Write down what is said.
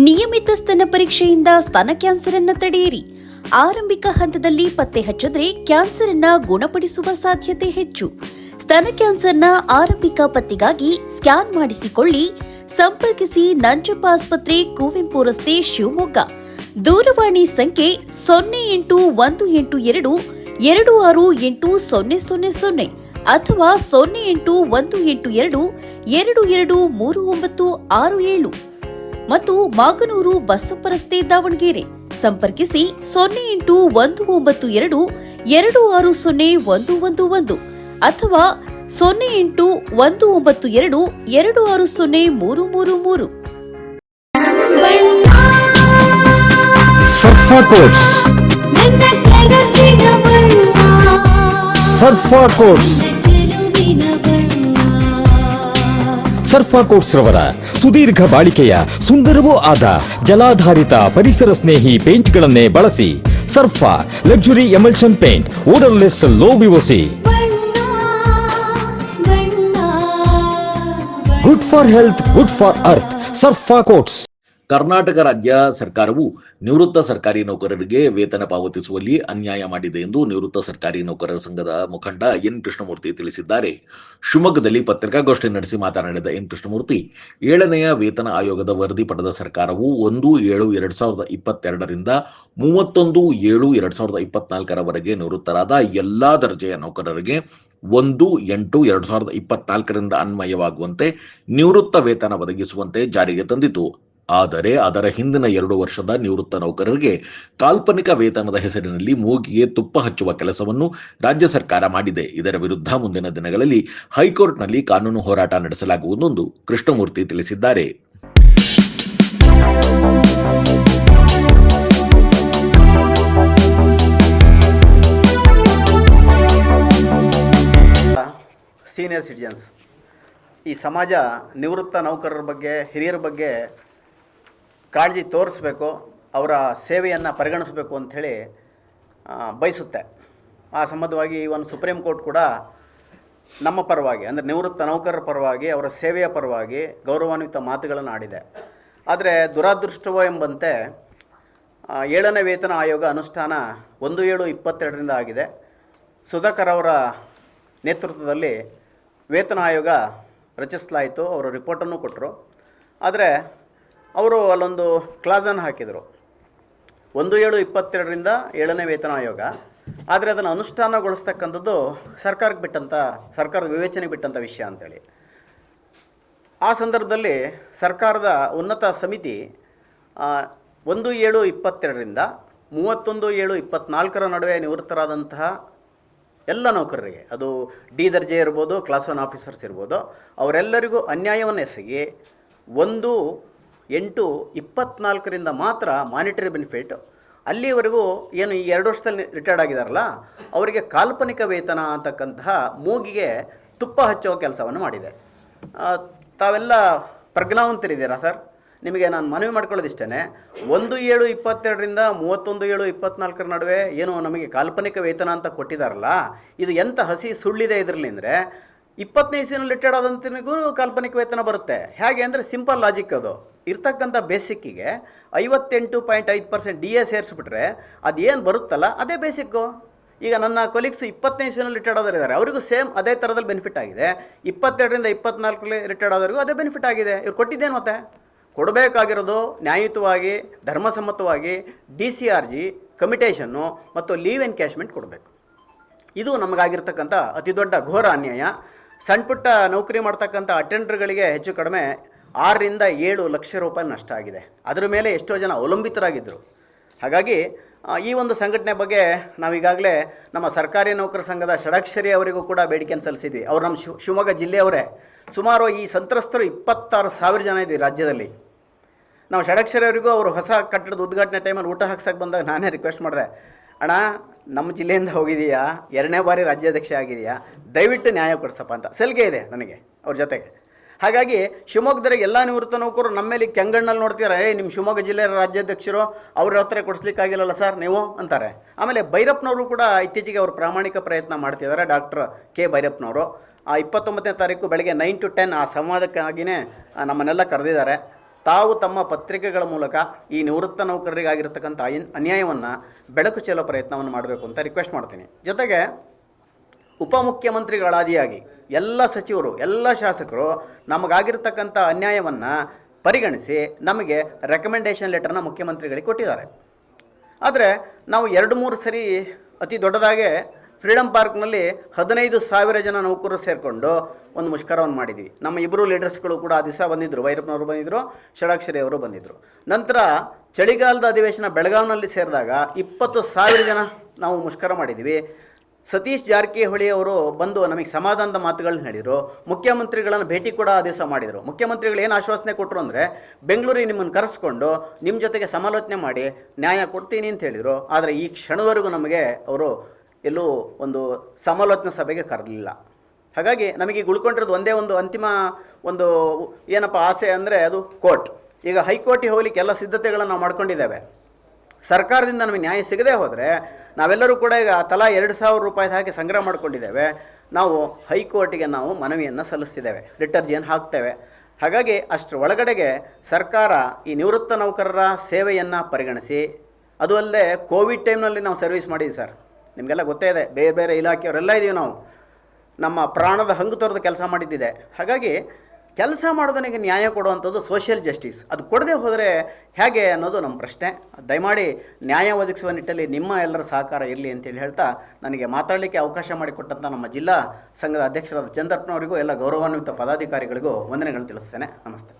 ನಿಯಮಿತ ಸ್ತನ ಪರೀಕ್ಷೆಯಿಂದ ಸ್ತನ ಕ್ಯಾನ್ಸರ್ ಅನ್ನು ತಡೆಯಿರಿ. ಆರಂಭಿಕ ಹಂತದಲ್ಲಿ ಪತ್ತೆ ಹಚ್ಚಿದ್ರೆ ಕ್ಯಾನ್ಸರ್ ಅನ್ನ ಗುಣಪಡಿಸುವ ಸಾಧ್ಯತೆ ಹೆಚ್ಚು. ಸ್ತನ ಕ್ಯಾನ್ಸರ್ನ ಆರಂಭಿಕ ಪತ್ತೆಗಾಗಿ ಸ್ಕ್ಯಾನ್ ಮಾಡಿಸಿಕೊಳ್ಳಿ. ಸಂಪರ್ಕಿಸಿ ನಂಜಪ್ಪ ಆಸ್ಪತ್ರೆ, ಕುವೆಂಪು ರಸ್ತೆ, ಶಿವಮೊಗ್ಗ. ದೂರವಾಣಿ ಸಂಖ್ಯೆ 0812268000 ಅಥವಾ 0818223967 ಮತ್ತು ಮಾಗನೂರು ಬಸಪ್ಪ ರಸ್ತೆ, ದಾವಣಗೆರೆ. ಸಂಪರ್ಕಿಸಿ 0812260111 ಅಥವಾ 081922603333. ಸರ್ಫಾ ಕೋಟ್ಸ್, ಸರ್ಫಾ ಕೋಟ್ಸ್, ಸರ್ಫಾ ಕೋಟ್ಸ್ ರವರ ಸುದೀರ್ಘ ಬಾಳಿಕೆಯ ಸುಂದರವೂ ಆದ ಜಲಾಧಾರಿತ ಪರಿಸರ ಸ್ನೇಹಿ ಪೇಂಟ್ಗಳನ್ನೇ ಬಳಸಿ. Surfa luxury emulsion paint, odourless, low VOC, good for health, good for earth. Surfa coats. Karnataka ರಾಜ್ಯ ಸರ್ಕಾರವು ನಿವೃತ್ತ ಸರ್ಕಾರಿ ನೌಕರರಿಗೆ ವೇತನ ಪಾವತಿಸುವಲ್ಲಿ ಅನ್ಯಾಯ ಮಾಡಿದೆ ಎಂದು ನಿವೃತ್ತ ಸರ್ಕಾರಿ ನೌಕರರ ಸಂಘದ ಮುಖಂಡ ಎನ್ ಕೃಷ್ಣಮೂರ್ತಿ ತಿಳಿಸಿದ್ದಾರೆ. ಶಿವಮೊಗ್ಗದಲ್ಲಿ ಪತ್ರಿಕಾಗೋಷ್ಠಿ ನಡೆಸಿ ಮಾತನಾಡಿದ ಎನ್ ಕೃಷ್ಣಮೂರ್ತಿ, 7ನೇ ವೇತನ ಆಯೋಗದ ವರದಿ ಪಡೆದ ಸರ್ಕಾರವು 1/7/2022ರಿಂದ 31/7/2024 ನಿವೃತ್ತರಾದ ಎಲ್ಲಾ ದರ್ಜೆಯ ನೌಕರರಿಗೆ 1/8/2024 ಅನ್ವಯವಾಗುವಂತೆ ನಿವೃತ್ತ ವೇತನ ಒದಗಿಸುವಂತೆ ಜಾರಿಗೆ ತಂದಿತು. ಆದರೆ ಅದರ ಹಿಂದಿನ 2 ವರ್ಷದ ನಿವೃತ್ತ ನೌಕರರಿಗೆ ಕಾಲ್ಪನಿಕ ವೇತನದ ಹೆಸರಿನಲ್ಲಿ ಮೂಗಿಗೆ ತುಪ್ಪ ಹಚ್ಚುವ ಕೆಲಸವನ್ನು ರಾಜ್ಯ ಸರ್ಕಾರ ಮಾಡಿದೆ. ಇದರ ವಿರುದ್ಧ ಮುಂದಿನ ದಿನಗಳಲ್ಲಿ ಹೈಕೋರ್ಟ್ನಲ್ಲಿ ಕಾನೂನು ಹೋರಾಟ ನಡೆಸಲಾಗುವುದೆಂದು ಕೃಷ್ಣಮೂರ್ತಿ ತಿಳಿಸಿದ್ದಾರೆ. ಸೀನಿಯರ್ ಸಿಟಿಜನ್ಸ್, ಈ ಸಮಾಜ ನಿವೃತ್ತ ನೌಕರರ ಬಗ್ಗೆ, ಹಿರಿಯರ ಬಗ್ಗೆ ಕಾಳಜಿ ತೋರಿಸ್ಬೇಕು, ಅವರ ಸೇವೆಯನ್ನು ಪರಿಗಣಿಸಬೇಕು ಅಂಥೇಳಿ ಬಯಸುತ್ತೆ. ಆ ಸಂಬಂಧವಾಗಿ ಒಂದು ಸುಪ್ರೀಂ ಕೋರ್ಟ್ ಕೂಡ ನಮ್ಮ ಪರವಾಗಿ, ಅಂದರೆ ನಿವೃತ್ತ ನೌಕರರ ಪರವಾಗಿ, ಅವರ ಸೇವೆಯ ಪರವಾಗಿ ಗೌರವಾನ್ವಿತ ಮಾತುಗಳನ್ನು ಆಡಿದೆ. ಆದರೆ ದುರಾದೃಷ್ಟವೋ ಎಂಬಂತೆ 7ನೇ ವೇತನ ಆಯೋಗ ಅನುಷ್ಠಾನ 1/7/22ರಿಂದ ಆಗಿದೆ. ಸುಧಾಕರ್ ಅವರ ನೇತೃತ್ವದಲ್ಲಿ ವೇತನ ಆಯೋಗ ರಚಿಸಲಾಯಿತು. ಅವರು ರಿಪೋರ್ಟನ್ನು ಕೊಟ್ಟರು. ಆದರೆ ಅವರು ಅಲ್ಲೊಂದು ಕ್ಲಾಸನ್ನು ಹಾಕಿದರು, 1/7/22ರಿಂದ 7ನೇ ವೇತನ ಆಯೋಗ. ಆದರೆ ಅದನ್ನು ಅನುಷ್ಠಾನಗೊಳಿಸ್ತಕ್ಕಂಥದ್ದು ಸರ್ಕಾರದ ವಿವೇಚನೆಗೆ ಬಿಟ್ಟಂಥ ವಿಷಯ ಅಂಥೇಳಿ. ಆ ಸಂದರ್ಭದಲ್ಲಿ ಸರ್ಕಾರದ ಉನ್ನತ ಸಮಿತಿ 1/7/22ರಿಂದ 31/7/24 ನಡುವೆ ನಿವೃತ್ತರಾದಂತಹ ಎಲ್ಲ ನೌಕರರಿಗೆ, ಅದು ಡಿ ದರ್ಜೆ ಇರ್ಬೋದು, ಕ್ಲಾಸ್ 1 ಆಫೀಸರ್ಸ್ ಇರ್ಬೋದು, ಅವರೆಲ್ಲರಿಗೂ ಅನ್ಯಾಯವನ್ನು ಎಸಗಿ 1/8/24ರಿಂದ ಮಾತ್ರ ಮಾನಿಟರಿ ಬೆನಿಫಿಟ್. ಅಲ್ಲಿವರೆಗೂ ಏನು ಈ 2 ವರ್ಷದಲ್ಲಿ ರಿಟೈರ್ಡ್ ಆಗಿದಾರಲ್ಲ, ಅವರಿಗೆ ಕಾಲ್ಪನಿಕ ವೇತನ ಅಂತಕ್ಕಂತಹ ಮೂಗಿಗೆ ತುಪ್ಪ ಹಚ್ಚುವ ಕೆಲಸವನ್ನು ಮಾಡಿದೆ. ತಾವೆಲ್ಲ ಪ್ರಜ್ಞಾವಂತರಿದ್ದೀರಾ ಸರ್? ನಿಮಗೆ ನಾನು ಮನವಿ ಮಾಡ್ಕೊಳ್ಳೋದಿಷ್ಟೇ, 1/7/22ರಿಂದ 31/7/24 ನಡುವೆ ಏನು ನಮಗೆ ಕಾಲ್ಪನಿಕ ವೇತನ ಅಂತ ಕೊಟ್ಟಿದ್ದಾರಲ್ಲ, ಇದು ಎಂಥ ಹಸಿ ಸುಳ್ಳಿದೆ ಇದರಲ್ಲಿ ಅಂದರೆ, 20ನೇ ಇಸ್ವಿನಲ್ಲಿ ರಿಟೈರ್ಡ್ ಆದಂತನಿಗೂ ಕಾಲ್ಪನಿಕ ವೇತನ ಬರುತ್ತೆ. ಹೇಗೆ ಅಂದರೆ ಸಿಂಪಲ್ ಲಾಜಿಕ್, ಅದು ಇರ್ತಕ್ಕಂಥ ಬೇಸಿಕ್ಕಿಗೆ 58.5% DA ಸೇರಿಸ್ಬಿಟ್ರೆ ಅದೇನು ಬರುತ್ತಲ್ಲ ಅದೇ ಬೇಸಿಕ್ಕು. ಈಗ ನನ್ನ ಕೊಲೀಗ್ಸ್ 20ನೇ ಇಸ್ವಿನಲ್ಲಿ ರಿಟೈರ್ಡ್ ಆದವರಿದ್ದಾರೆ, ಅವರಿಗೂ ಸೇಮ್ ಅದೇ ಥರದಲ್ಲಿ ಬೆನಿಫಿಟ್ ಆಗಿದೆ. 22ರಿಂದ 24 ರಿಟೈರ್ಡ್ ಆದವರಿಗೂ ಅದೇ ಬೆನಿಫಿಟ್ ಆಗಿದೆ. ಇವ್ರು ಕೊಟ್ಟಿದ್ದೇನು ಮತ್ತೆ? ಕೊಡಬೇಕಾಗಿರೋದು ನ್ಯಾಯಯುತವಾಗಿ, ಧರ್ಮಸಮ್ಮತವಾಗಿ DCRG, ಕಮಿಟೇಷನ್ನು ಮತ್ತು ಲೀವ್ ಎನ್ಕ್ಯಾಶ್ಮೆಂಟ್ ಕೊಡಬೇಕು. ಇದು ನಮಗಾಗಿರ್ತಕ್ಕಂಥ ಅತಿ ದೊಡ್ಡ ಘೋರ ಅನ್ಯಾಯ. ಸಣ್ಣ ಪುಟ್ಟ ನೌಕರಿ ಮಾಡ್ತಕ್ಕಂಥ ಅಟೆಂಡರ್ಗಳಿಗೆ ಹೆಚ್ಚು ಕಡಿಮೆ 6ರಿಂದ 7 ಲಕ್ಷ ರೂಪಾಯಿ ನಷ್ಟ ಆಗಿದೆ. ಅದರ ಮೇಲೆ ಎಷ್ಟೋ ಜನ ಅವಲಂಬಿತರಾಗಿದ್ದರು. ಹಾಗಾಗಿ ಈ ಒಂದು ಸಂಘಟನೆ ಬಗ್ಗೆ ನಾವೀಗಾಗಲೇ ನಮ್ಮ ಸರ್ಕಾರಿ ನೌಕರ ಸಂಘದ ಷಡಕ್ಷರಿ ಅವರಿಗೂ ಕೂಡ ಬೇಡಿಕೆಯನ್ನು ಸಲ್ಲಿಸಿದ್ವಿ. ಅವರು ನಮ್ಮ ಶಿವಮೊಗ್ಗ ಜಿಲ್ಲೆಯವರೇ. ಸುಮಾರು ಈ ಸಂತ್ರಸ್ತರು 26,000 ಜನ ಇದ್ದೀವಿ ರಾಜ್ಯದಲ್ಲಿ. ನಾವು ಷಡಕ್ಷರಿ ಅವರಿಗೂ ಅವರು ಹೊಸ ಕಟ್ಟಡದ ಉದ್ಘಾಟನೆ ಟೈಮಲ್ಲಿ ಊಟ ಹಾಕ್ಸಕ್ಕೆ ಬಂದಾಗ ನಾನೇ ರಿಕ್ವೆಸ್ಟ್ ಮಾಡಿದೆ, ಅಣ್ಣ ನಮ್ಮ ಜಿಲ್ಲೆಯಿಂದ ಹೋಗಿದೆಯಾ, 2ನೇ ಬಾರಿ ರಾಜ್ಯಾಧ್ಯಕ್ಷ ಆಗಿದೆಯಾ, ದಯವಿಟ್ಟು ನ್ಯಾಯ ಕೊಡಿಸಪ್ಪ ಅಂತ ಸಲಿಗೆ ಇದೆ ನನಗೆ ಅವ್ರ ಜೊತೆಗೆ. ಹಾಗಾಗಿ ಶಿವಮೊಗ್ಗದ ಎಲ್ಲ ನಿವೃತ್ತ ನೌಕರರು ನಮ್ಮ ಮೇಲೆ ಕೆಂಗಣ್ಣಲ್ಲಿ ನೋಡ್ತೀರಾ, ನಿಮ್ಮ ಶಿವಮೊಗ್ಗ ಜಿಲ್ಲೆಯ ರಾಜ್ಯಾಧ್ಯಕ್ಷರು ಅವ್ರ ಹತ್ರ ಕೊಡಿಸ್ಲಿಕ್ಕಾಗಿಲ್ಲಲ್ಲ ಸರ್ ನೀವು ಅಂತಾರೆ. ಆಮೇಲೆ ಭೈರಪ್ಪನವರು ಕೂಡ ಇತ್ತೀಚೆಗೆ ಅವರು ಪ್ರಾಮಾಣಿಕ ಪ್ರಯತ್ನ ಮಾಡ್ತಿದ್ದಾರೆ, ಡಾಕ್ಟರ್ ಕೆ ಭೈರಪ್ಪನವರು. 29ನೇ ತಾರೀಕು ಬೆಳಗ್ಗೆ 9 to 10 ಆ ಸಂವಾದಕ್ಕಾಗಿಯೇ ನಮ್ಮನ್ನೆಲ್ಲ ಕರೆದಿದ್ದಾರೆ. ತಾವು ತಮ್ಮ ಪತ್ರಿಕೆಗಳ ಮೂಲಕ ಈ ನಿವೃತ್ತ ನೌಕರರಿಗಾಗಿರ್ತಕ್ಕಂಥ ಅನ್ಯಾಯವನ್ನು ಬೆಳಕು ಚೆಲ್ಲೋ ಪ್ರಯತ್ನವನ್ನು ಮಾಡಬೇಕು ಅಂತ ರಿಕ್ವೆಸ್ಟ್ ಮಾಡ್ತೀನಿ. ಜೊತೆಗೆ ಉಪಮುಖ್ಯಮಂತ್ರಿಗಳಾದಿಯಾಗಿ ಎಲ್ಲ ಸಚಿವರು, ಎಲ್ಲ ಶಾಸಕರು ನಮಗಾಗಿರ್ತಕ್ಕಂಥ ಅನ್ಯಾಯವನ್ನು ಪರಿಗಣಿಸಿ ನಮಗೆ ರೆಕಮೆಂಡೇಷನ್ ಲೆಟರ್ನ ಮುಖ್ಯಮಂತ್ರಿಗಳಿಗೆ ಕೊಟ್ಟಿದ್ದಾರೆ. ಆದರೆ ನಾವು 2-3 ಸರಿ ಅತಿ ದೊಡ್ಡದಾಗೆ ಫ್ರೀಡಮ್ ಪಾರ್ಕ್ನಲ್ಲಿ 15,000 ಜನ ನೌಕರರು ಸೇರಿಕೊಂಡು ಒಂದು ಮುಷ್ಕರವನ್ನು ಮಾಡಿದ್ವಿ. ನಮ್ಮ ಇಬ್ಬರು ಲೀಡರ್ಸ್ಗಳು ಕೂಡ ಆ ದಿವಸ ಬಂದಿದ್ದರು. ಭೈರಪ್ಪನವರು ಬಂದಿದ್ದರು, ಷಡಾಕ್ಷರಿ ಅವರು ಬಂದಿದ್ದರು. ನಂತರ ಚಳಿಗಾಲದ ಅಧಿವೇಶನ ಬೆಳಗಾವಿನಲ್ಲಿ ಸೇರಿದಾಗ 20,000 ಜನ ನಾವು ಮುಷ್ಕರ ಮಾಡಿದ್ವಿ. ಸತೀಶ್ ಜಾರಕಿಹೊಳಿ ಅವರು ಬಂದು ನಮಗೆ ಸಮಾಧಾನದ ಮಾತುಗಳನ್ನ ಹೇಳಿದರು. ಮುಖ್ಯಮಂತ್ರಿಗಳನ್ನು ಭೇಟಿ ಕೂಡ ಆ ದಿವಸ ಮಾಡಿದರು. ಮುಖ್ಯಮಂತ್ರಿಗಳು ಏನು ಆಶ್ವಾಸನೆ ಕೊಟ್ಟರು ಅಂದರೆ, ಬೆಂಗಳೂರಿಗೆ ನಿಮ್ಮನ್ನು ಕರೆಸ್ಕೊಂಡು ನಿಮ್ಮ ಜೊತೆಗೆ ಸಮಾಲೋಚನೆ ಮಾಡಿ ನ್ಯಾಯ ಕೊಡ್ತೀನಿ ಅಂತ ಹೇಳಿದರು. ಆದರೆ ಈ ಕ್ಷಣದವರೆಗೂ ನಮಗೆ ಅವರು ಎಲ್ಲೂ ಒಂದು ಸಮಾಲೋಚನಾ ಸಭೆಗೆ ಕರೆದಿಲ್ಲ. ಹಾಗಾಗಿ ನಮಗೆ ಈಗ ಉಳ್ಕೊಂಡಿರೋದು ಒಂದೇ ಒಂದು ಅಂತಿಮ ಒಂದು ಏನಪ್ಪ ಆಸೆ ಅಂದರೆ ಅದು ಕೋರ್ಟ್. ಈಗ ಹೈಕೋರ್ಟಿಗೆ ಹೋಗ್ಲಿಕ್ಕೆ ಎಲ್ಲ ಸಿದ್ಧತೆಗಳನ್ನು ನಾವು ಮಾಡ್ಕೊಂಡಿದ್ದೇವೆ. ಸರ್ಕಾರದಿಂದ ನಮಗೆ ನ್ಯಾಯ ಸಿಗದೆ ಹೋದರೆ ನಾವೆಲ್ಲರೂ ಕೂಡ ಈಗ ತಲಾ 2,000 ರೂಪಾಯಿ ಹಾಕಿ ಸಂಗ್ರಹ ಮಾಡ್ಕೊಂಡಿದ್ದೇವೆ. ನಾವು ಹೈಕೋರ್ಟಿಗೆ ನಾವು ಮನವಿಯನ್ನು ಸಲ್ಲಿಸ್ತಿದ್ದೇವೆ, ರಿಟರ್ಜಿಯನ್ನು ಹಾಕ್ತೇವೆ. ಹಾಗಾಗಿ ಅಷ್ಟರ ಒಳಗಡೆಗೆ ಸರ್ಕಾರ ಈ ನಿವೃತ್ತ ನೌಕರರ ಸೇವೆಯನ್ನು ಪರಿಗಣಿಸಿ, ಅದು ಅಲ್ಲದೆ ಕೋವಿಡ್ ಟೈಮ್ನಲ್ಲಿ ನಾವು ಸರ್ವಿಸ್ ಮಾಡಿದ್ವಿ ಸರ್, ನಿಮಗೆಲ್ಲ ಗೊತ್ತೇ ಇದೆ. ಬೇರೆ ಬೇರೆ ಇಲಾಖೆಯವರೆಲ್ಲ ಇದ್ದೀವಿ ನಾವು. ನಮ್ಮ ಪ್ರಾಣದ ಹಂಗು ತೊರೆದು ಕೆಲಸ ಮಾಡಿದ್ದಿದೆ. ಹಾಗಾಗಿ ಕೆಲಸ ಮಾಡೋದನಿಗೆ ನ್ಯಾಯ ಕೊಡುವಂಥದ್ದು ಸೋಷಿಯಲ್ ಜಸ್ಟಿಸ್. ಅದು ಕೊಡದೆ ಹೋದರೆ ಹೇಗೆ ಅನ್ನೋದು ನಮ್ಮ ಪ್ರಶ್ನೆ. ದಯಮಾಡಿ ನ್ಯಾಯ ಒದಗಿಸುವ ನಿಟ್ಟಲ್ಲಿ ನಿಮ್ಮ ಎಲ್ಲರ ಸಹಕಾರ ಇರಲಿ ಅಂತೇಳಿ ಹೇಳ್ತಾ, ನನಗೆ ಮಾತಾಡಲಿಕ್ಕೆ ಅವಕಾಶ ಮಾಡಿಕೊಟ್ಟಂಥ ನಮ್ಮ ಜಿಲ್ಲಾ ಸಂಘದ ಅಧ್ಯಕ್ಷರಾದ ಚಂದ್ರಪ್ಪನವರಿಗೂ ಎಲ್ಲ ಗೌರವಾನ್ವಿತ ಪದಾಧಿಕಾರಿಗಳಿಗೂ ವಂದನೆಗಳನ್ನು ತಿಳಿಸ್ತೇನೆ. ನಮಸ್ತೆ.